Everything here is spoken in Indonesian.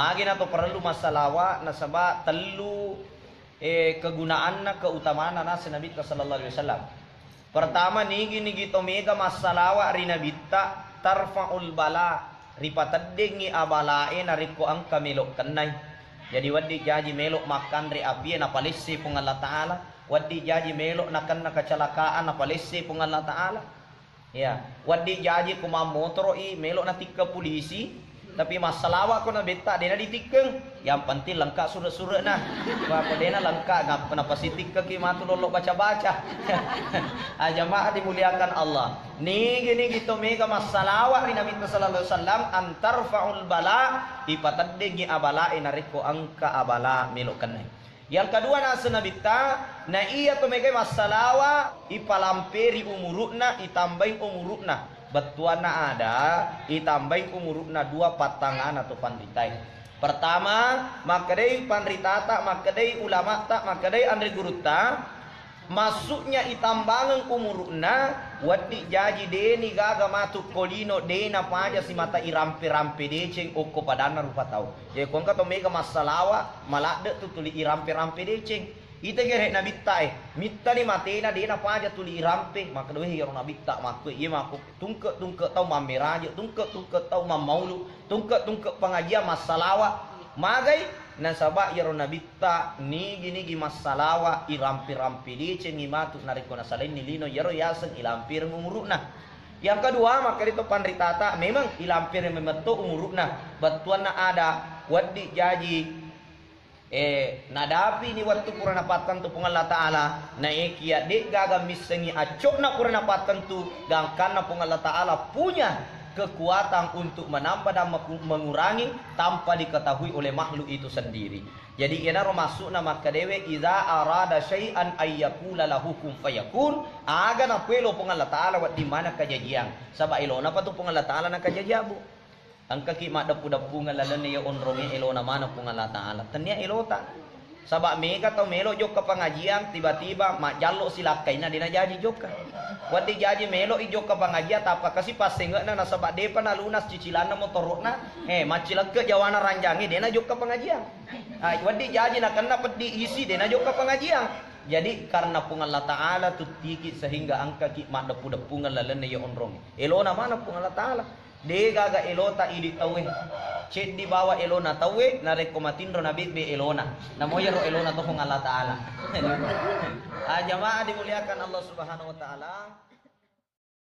Magi na to perlu masalawa na saba telu kegunaan na keutamaan na sa Nabi sallallahu alaihi wasallam. Pertama nigi to mega masalawa rinabita tarfaul bala ripatading abalae na riko ang kamilok kanay. Jadi wadi jaji melok makan ri api na palisi pung Allah Taala, wadi jaji melok nakan na kecelakaan na palisi pung Allah Taala. Ya, wadi jaji kumamotor melok na tika polisi, tapi masalawa ko na beta dena ditikeng. Yang penting lengkap surat-surat na. Apa dena lengkap ngap na pasitik ke matu lolok baca-baca. Jamaah dimuliakan Allah. Ni gini gitu mega masalawa ni Nabi sallallahu alaihi wasallam antarfaul bala ipatadegi abala inariko angka abala melokan. Yang kedua na senabita na iya to mega masalawa ipalamperi umurukna itambahin umurukna. Betuana ada itambahin umurukna dua patangan atau pandritai. Pertama makadai pandritata makadai ulama tak makadai andri guruta masuknya itambangan umurukna wadi jaji deni gaga matu kolino dena paja si mata irampe-rampe deceng oko padana rupa tau. Jadi kong kato mega masalawa malade tu tuli irampe-rampe deceng. Ita gere na bitta mitta ni matena dena paja tuli irampe maka dohe yaro na bitta maku iya maku tungke tau mameraja tungke tau mamaulu tungke pengajian masalawa magai na sabak yaro na bitta ni gini masalawa irampe-rampe deceng imatu nariko na salain nilino yaro yasan ilampir umurukna. Yang kedua maka itu pandritata memang ilampir membentuk umurukna batuan na ada wadi jaji nadapi ni waktu kurang napatan tu pengal Allah Ta'ala na ikia dek gaga misengi acok na kurang napatan tu gangkan na pengal Allah Ta'ala punya kekuatan untuk menambah dan mengurangi tanpa diketahui oleh makhluk itu sendiri. Jadi kena masuk nama kadewe iza arada syai'an ayyakula lahu kun fayakun aga na pelo pengal Allah Ta'ala wat di mana kajajian sabab ilona pa tu pengal Allah Ta'ala na kajajabu. Ang kaki madapu-dapu nga lalan niya onrongi ilo na mana pong Allah Ta'ala. Tanya ilota. Sabak mega tau melo jok ka pengajian tiba-tiba majalo sila kay na dinajaji jok ka. Wati jaji melo ijok ka pengajian tapa kasi pasenga na nasabak depa na lunas cicilan na motorok na. Macilag ke jawana ranjangi dena jok ka pengajian. Wati jaji na kena pedi isi dena jok ka pengajian. Jadi karena pong Allah Ta'ala tutiki sehingga ang kaki madapu-dapu nga lalan niya onrongi. Ilo na mana pong Allah Ta'ala. De gaga elota idi tawe chet di bawa elona tawe na rekomatindro na bibe elona na moyero elona to kung Allah Ta'ala. Jamaah dimuliakan Allah Subhanahu wa taala.